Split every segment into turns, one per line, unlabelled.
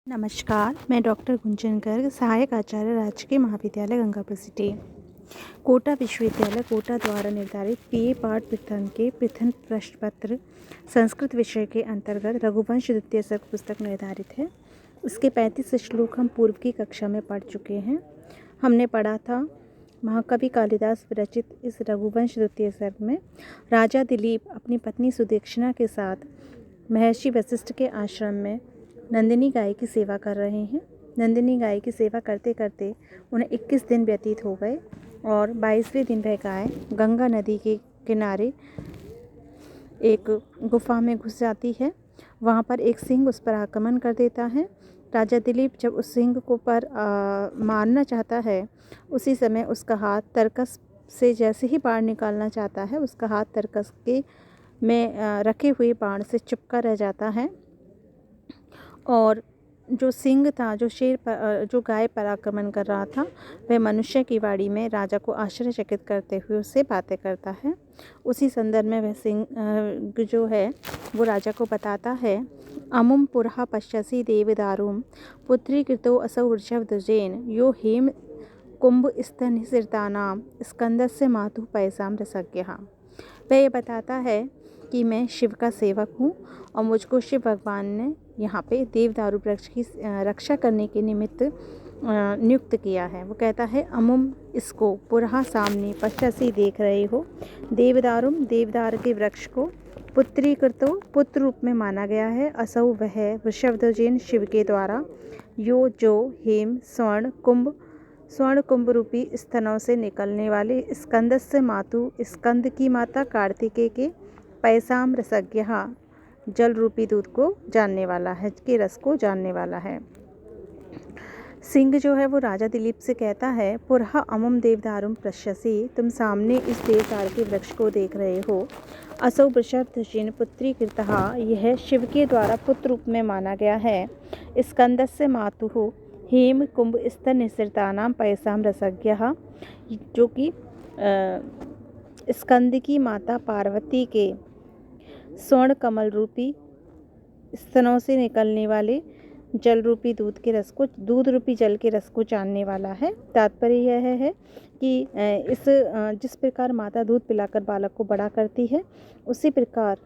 नमस्कार, मैं डॉक्टर गुंजन गर्ग, सहायक आचार्य राजकीय महाविद्यालय गंगापुर सिटी। कोटा विश्वविद्यालय कोटा द्वारा निर्धारित बीए पाठ प्रथम के प्रथम प्रश्न पत्र संस्कृत विषय के अंतर्गत रघुवंश द्वितीय सर्ग पुस्तक निर्धारित है। इसके 35 श्लोक हम पूर्व की कक्षा में पढ़ चुके हैं। हमने पढ़ा था महाकवि कालिदास विरचित इस रघुवंश द्वितीय सर्ग में राजा दिलीप अपनी पत्नी सुदक्षिणा के साथ महर्षि वशिष्ठ के आश्रम में नंदिनी गाय की सेवा कर रहे हैं। नंदिनी गाय की सेवा करते करते उन्हें 21 दिन व्यतीत हो गए और 22वें दिन वह गाय गंगा नदी के किनारे एक गुफा में घुस जाती है। वहाँ पर एक सिंह उस पर आक्रमण कर देता है। राजा दिलीप जब उस सिंह को मारना चाहता है, उसी समय उसका हाथ तरकस से जैसे ही बाण निकालना चाहता है, उसका हाथ तरकस के में रखे हुए बाण से चिपका रह जाता है और जो सिंह था, जो गाय पर आक्रमण कर रहा था, वह मनुष्य की वाणी में राजा को आश्चर्यचकित करते हुए उससे बातें करता है। उसी संदर्भ में वह सिंह जो है वो राजा को बताता है, अमुम पुरहा पश्यसि देवदारुम पुत्री कृतो असौ वृषभध्वजेन यो हेम कुंभ स्तनिसृतानाम स्कंदस्य मातु पैसाम रसज्ञः। वह ये बताता है कि मैं शिव का सेवक हूँ और मुझको शिव भगवान ने यहाँ पे देवदारू वृक्ष की रक्षा करने के निमित्त नियुक्त किया है। वो कहता है, अमुम इसको पुरहा सामने पश्चासी देख रहे हो, देवदारुम देवदार के वृक्ष को पुत्रीकृतो पुत्र रूप में माना गया है, असौ वह वृषभध्वजेन शिव के द्वारा, यो जो हेम स्वर्ण कुंभ रूपी स्तनों से निकलने वाले स्कंदस्य मातु स्कंद की माता कार्तिकेय के पैसाम रसज्ञः जल रूपी दूध को जानने वाला है, के रस को जानने वाला है। सिंह जो है वो राजा दिलीप से कहता है, पुरहा अमुम देवदारुम पश्यसि, तुम सामने इस देवदार के वृक्ष को देख रहे हो, असौ वृषभध्वजेन पुत्री कृतः, यह शिव के द्वारा पुत्र रूप में माना गया है, स्कंदस्य मातुः हेम कुंभ स्तन निसृतानाम पैसाम रसज्ञः, जो कि स्कंद की माता पार्वती के स्वर्ण कमल रूपी स्तनों से निकलने वाले जल रूपी दूध रूपी जल के रस को जानने वाला है। तात्पर्य यह है कि जिस प्रकार माता दूध पिलाकर बालक को बड़ा करती है, उसी प्रकार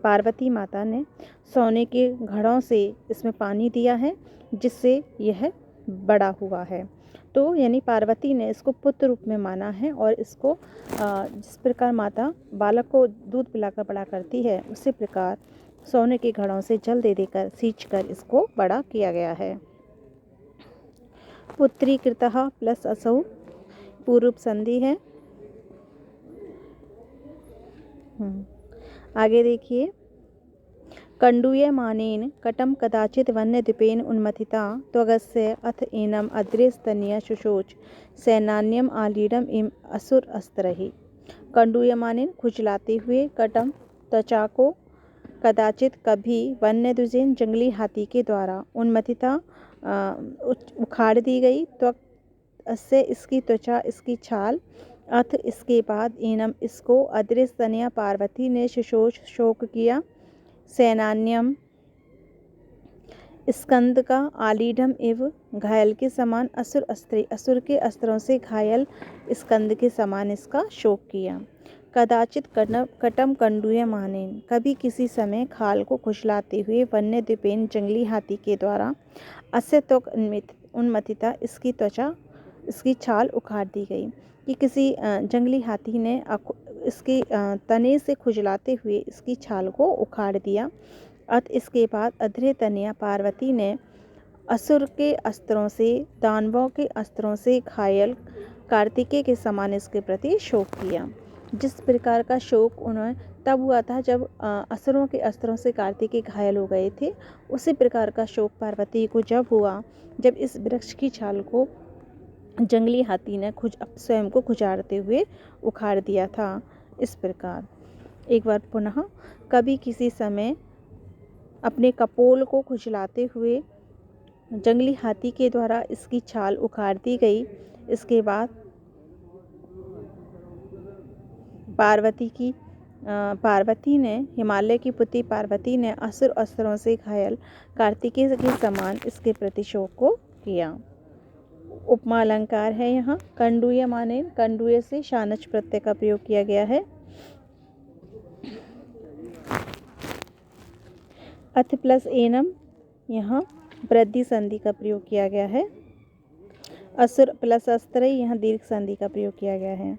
पार्वती माता ने सोने के घड़ों से इसमें पानी दिया है, जिससे यह बड़ा हुआ है। तो यानी पार्वती ने इसको पुत्र रूप में माना है और इसको जिस प्रकार माता बालक को दूध पिलाकर बड़ा करती है, उसी प्रकार सोने के घड़ों से जल दे देकर सींचकर इसको बड़ा किया गया है। पुत्री कृतः प्लस असौ पूर्व संधि है। आगे देखिए, कंडूयमानेन कटम कदाचित वन्यद्वीपेन उन्मथिता त्वगस्य अथ एनम अद्रेस्तन्या शुशोच सैनान्यम आलीडम इम असुर अस्त्रहि। कंडूयमानेन खुजलाते हुए कटम त्वचा को कदाचित कभी वन्यद्विजेन जंगली हाथी के द्वारा उन्मथिता उखाड़ दी गई, त्वक से इसकी त्वचा इसकी छाल, अथ इसके बाद एनम इसको अद्रेस्तन्या पार्वती ने शुशोच शोक किया, सैनान्यम स्कंद का, आलीढ़म एवं घायल के समान, असुर के अस्त्रों से घायल स्कंद के समान इसका शोक किया। कदाचित कटम कंडूयमानेन, कभी किसी समय खाल को खुजलाते हुए, वन्यद्वीपेन जंगली हाथी के द्वारा, अस्य त्वक उन्मथिता इसकी त्वचा इसकी छाल उखाड़ दी गई, कि किसी जंगली हाथी ने इसके तने से खुजलाते हुए इसकी छाल को उखाड़ दिया। अत इसके बाद अध्रे तनया पार्वती ने असुर के अस्त्रों से, दानवों के अस्त्रों से घायल कार्तिकेय के समान इसके प्रति शोक किया। जिस प्रकार का शोक उन्हें तब हुआ था जब असुरों के अस्त्रों से कार्तिकेय घायल हो गए थे, उसी प्रकार का शोक पार्वती को जब हुआ जब इस वृक्ष की छाल को जंगली हाथी ने स्वयं को खुजारते हुए उखाड़ दिया था। इस प्रकार एक बार पुनः, कभी किसी समय अपने कपोल को खुजलाते हुए जंगली हाथी के द्वारा इसकी छाल उखाड़ दी गई। इसके बाद पार्वती की पार्वती ने हिमालय की पुत्री पार्वती ने असुर अस्त्रों से घायल कार्तिकेय के समान इसके प्रति शोक को किया। उपमा अलंकार है यहाँ। कंडूय माने कंडूय से शानच प्रत्यय का प्रयोग किया गया है। अथ प्लस एनम, यहाँ वृद्धि संधि का प्रयोग किया गया है। असुर प्लस अस्त्र, यहाँ दीर्घ संधि का प्रयोग किया गया है।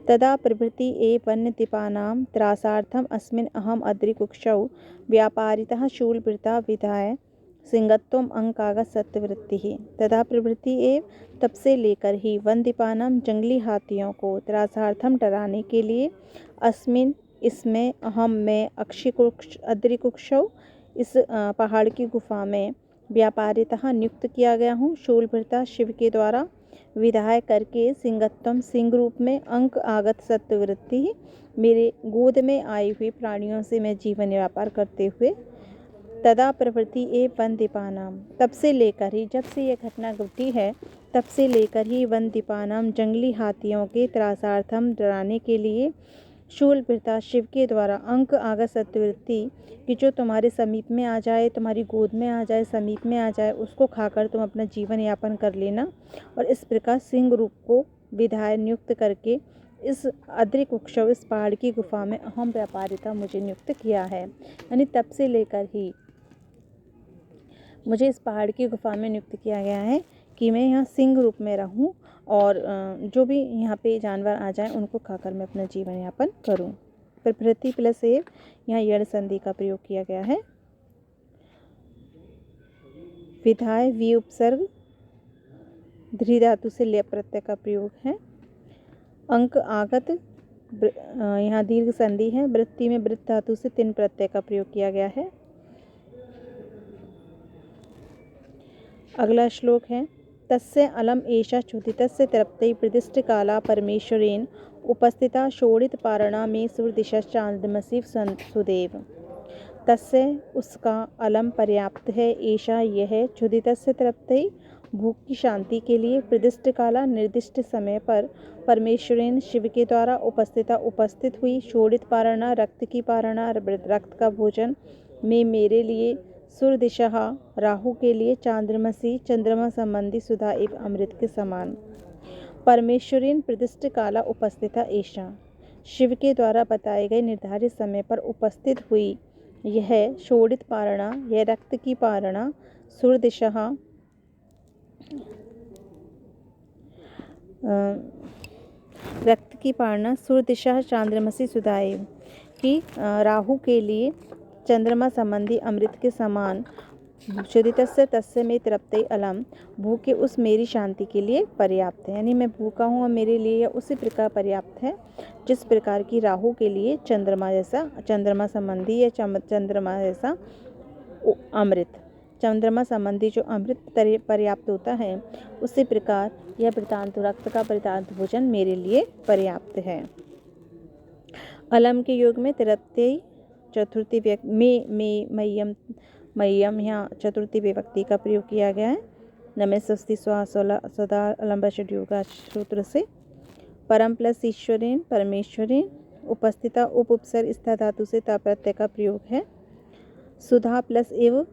तदा प्रभृति ए वन्य दीपानाम त्रासार्थम अस्मिन अहम अद्रिकुक्षौ व्यापारितः शूलभृता विधाय सिंगत्वम अंकागत सत्यवृत्ति। तदा प्रभृति एव, तब से लेकर ही, वन दीपानाम जंगली हाथियों को त्रासार्थम डराने के लिए, अस्मिन इसमें, अहम में, अद्रिकुक्षौ इस पहाड़ की गुफा में, व्यापारितः नियुक्त किया गया हूँ, शूलभृता शिव के द्वारा, विधाय करके, सिंगत्वम सिंह रूप में, अंक आगत सत्यवृत्ति मेरे गोद में आई हुई प्राणियों से मैं जीवन व्यापार करते हुए। तदा प्रवृत्ति ए वन दीपानाम, तब से लेकर ही, जब से यह घटना घटी है तब से लेकर ही, वन दीपानाम जंगली हाथियों के त्रासार्थम डराने के लिए, शूलभृता शिव के द्वारा, अंक आगत सत्यवृत्ति कि जो तुम्हारे समीप में आ जाए, तुम्हारी गोद में आ जाए, समीप में आ जाए, उसको खाकर तुम अपना जीवन यापन कर लेना। और इस प्रकार सिंह रूप को विधाय नियुक्त करके इस अद्रिकुक्षौ इस पहाड़ की गुफा में अहम व्यापारिता मुझे नियुक्त किया है। यानी तब से लेकर ही मुझे इस पहाड़ की गुफा में नियुक्त किया गया है कि मैं यहाँ सिंह रूप में रहूं और जो भी यहाँ पे जानवर आ जाएं उनको खाकर मैं अपना जीवन यापन करूं। प्रभृति प्लस एव, यहाँ यण संधि का प्रयोग किया गया है। विधाय वी उपसर्ग, ध्री धातु से लेप प्रत्यय का प्रयोग है। अंक आगत, यहाँ दीर्घ संधि है। वृत्ति में वृत्त धातु से तिन प्रत्यय का प्रयोग किया गया है। अगला श्लोक है। तस्य अलम एषा चोदितस्य तृप्तये प्रतिष्ठ काला परमेश्वरेण उपस्थिता शोणित पारणा में सुरदिशश्चांद्रमसि सुदेव। तस्य उसका, अलम पर्याप्त है, ऐशा यह, क्षुधितस्य तृप्तये भूख की शांति के लिए, प्रतिष्ठ काला निर्दिष्ट समय पर, परमेश्वरेण शिव के द्वारा, उपस्थिता उपस्थित हुई, शोणित पारणा रक्त की पारणा रक्त का भोजन, में मेरे लिए, सुरदिशः राहु के लिए, चांद्रमसी चंद्रमा संबंधी सुधा एवं अमृत के समान। परमेश्वरीन प्रतिष्ठ काला उपस्थिता ऐशा, शिव के द्वारा बताए गए निर्धारित समय पर उपस्थित हुई यह शोणित पारणा, यह रक्त की पारणा, सुरदिशः रक्त की पारणा, सुरदिशा चांद्रमसी सुधाए कि राहु के लिए, चंद्रमा संबंधी अमृत के समान, क्षुधितस्य तस्य में तृप्ते अलम, भूखे उस मेरी शांति के लिए पर्याप्त है। यानी मैं भूखा हूँ और मेरे लिए उसी प्रकार पर्याप्त है जिस प्रकार की राहु के लिए चंद्रमा जैसा, चंद्रमा संबंधी या चंद्रमा जैसा अमृत, चंद्रमा संबंधी जो अमृत पर्याप्त होता है, उसी प्रकार यह वृतांत रक्त का वृतांत भोजन मेरे लिए पर्याप्त है। अलम के योग में तृप्ते चतुर्थी व्यक्ति में मय्यम यहाँ चतुर्थी विभक्ति का प्रयोग किया गया है। नमे स्वस्ति सदा अलम्ब षड्योगा सूत्र से। परम प्लस ईश्वरेण परमेश्वरेण, उपस्थिता उपसर्ग स्था धातु से ता प्रत्यय का प्रयोग है। सुधा प्लस एव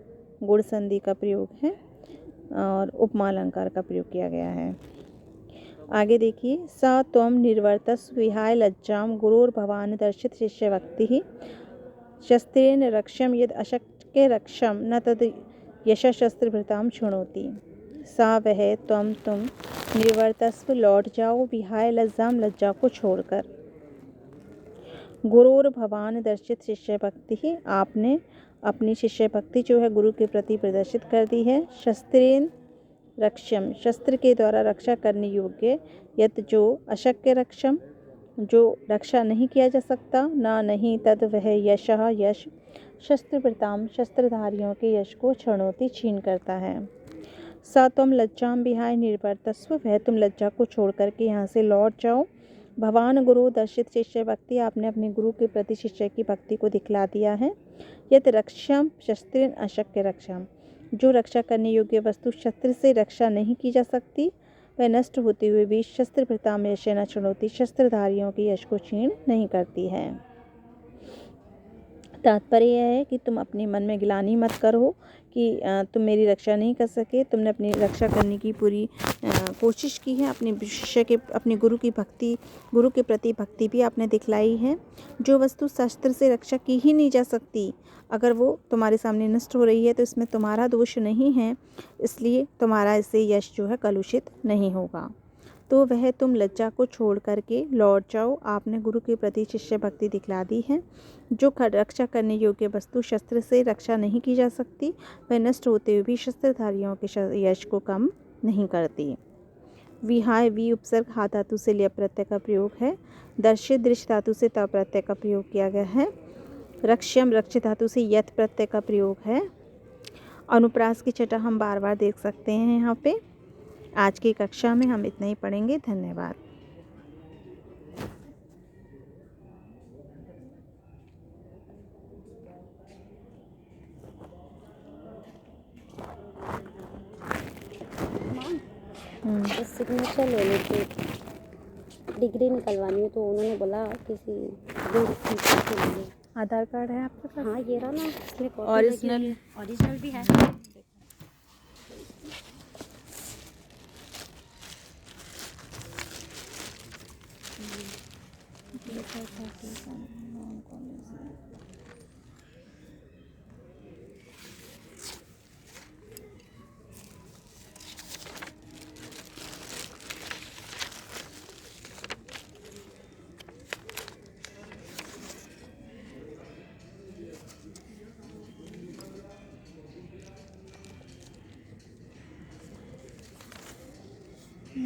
गुण संधि का प्रयोग है और उपमा अलंकार का प्रयोग किया गया है। आगे देखिए। सा त्वं निर्वर्तस्व विहाय लज्जाम गुरोर भवान दर्शित शिष्य भक्ति शस्त्रेण रक्ष्यम यद अशक्य रक्षम न तद यशस्त्रभृताम शृणोति। सा वह, तुम निर्वर्तस्व लौट जाओ, विहाय लज्जाम लज्जा को छोड़कर, गुरोर भवान दर्शित शिष्य भक्ति आपने अपनी शिष्य भक्ति जो है गुरु के प्रति प्रदर्शित कर दी है। शस्त्रेण रक्ष्यम, शस्त्र के द्वारा रक्षा करने योग्य, यत जो अशक्य रक्षम जो रक्षा नहीं किया जा सकता, ना नहीं तद वह यशः यश शस्त्रभृताम शस्त्रधारियों के यश को क्षणोति छीन करता है। सा तुम लज्जाम विहाय निर्वर्तस्व, वह तुम लज्जा को छोड़ करके यहाँ से लौट जाओ। भवान गुरु दर्शित शिष्य भक्ति, आपने अपने गुरु के प्रति शिष्य की भक्ति को दिखला दिया है। यत रक्षम शस्त्रेण अशक्य रक्षाम, जो रक्षा करने योग्य वस्तु शस्त्र से रक्षा नहीं की जा सकती, वह नष्ट होते हुए भी शस्त्रभृताम यश न क्षणोति, शस्त्रधारियों के यश को क्षीण नहीं करती है। तात्पर्य यह है कि तुम अपने मन में ग्लानि मत करो कि तुम मेरी रक्षा नहीं कर सके। तुमने अपनी रक्षा करने की पूरी कोशिश की है। अपने शिष्य के, अपने गुरु के प्रति भक्ति भी आपने दिखलाई है। जो वस्तु शस्त्र से रक्षा की ही नहीं जा सकती, अगर वो तुम्हारे सामने नष्ट हो रही है तो इसमें तुम्हारा दोष नहीं है, इसलिए तुम्हारा इससे यश जो है कलुषित नहीं होगा। तो वह तुम लज्जा को छोड़ करके लौट जाओ। आपने गुरु के प्रति शिष्य भक्ति दिखला दी है। जो रक्षा करने योग्य वस्तु शस्त्र से रक्षा नहीं की जा सकती, वह नष्ट होते हुए भी शस्त्रधारियों के यश को कम नहीं करती। विहाय वी उपसर्ग हा धातु से लिय प्रत्यय का प्रयोग है। दर्शित दृश्य धातु से त प्रत्यय का प्रयोग किया गया है। रक्ष्यम रक्षित धातु से यथ प्रत्यय का प्रयोग है। अनुप्रास की छटा हम बार बार देख सकते हैं यहाँ पे। आज की कक्षा में हम इतना ही पढ़ेंगे। धन्यवाद।
सिग्नेचर ले लेते, डिग्री निकलवानी है तो उन्होंने बोला किसी टीचर के लिए।
आधार कार्ड है आपके पास?
हाँ ये रहा ना, इसमें ओरिजिनल भी है।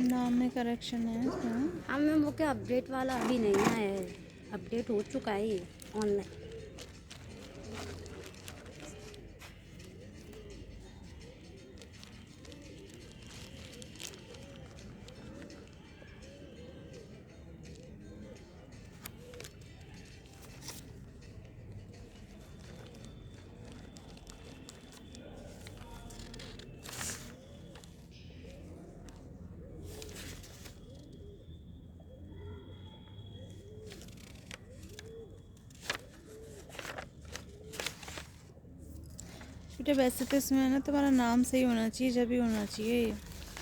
नाम में करेक्शन है इसमें।
हाँ मैम, वो क्या अपडेट वाला अभी नहीं आया है, अपडेट हो चुका है ये ऑनलाइन।
बेटा वैसे तो इसमें ना तुम्हारा नाम सही होना चाहिए, जब भी होना चाहिए।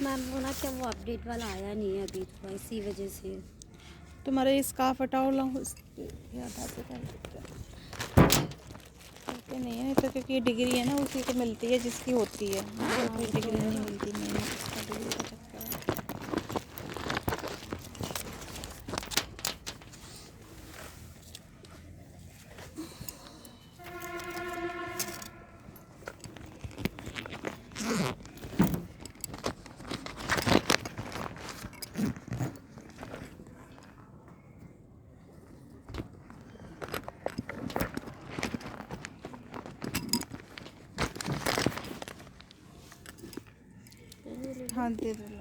मैम वो ना क्या, वो अपडेट वाला आया नहीं है अभी, तो इसी वजह से।
तुम्हारा ये स्कार्फ हटाओ, लाओ नहीं है तो, क्योंकि ये डिग्री है ना उसी को मिलती है जिसकी होती है। डिग्री नहीं मिलती, नहीं इसका डिग्री का चक्कर है। हाँ दे दो।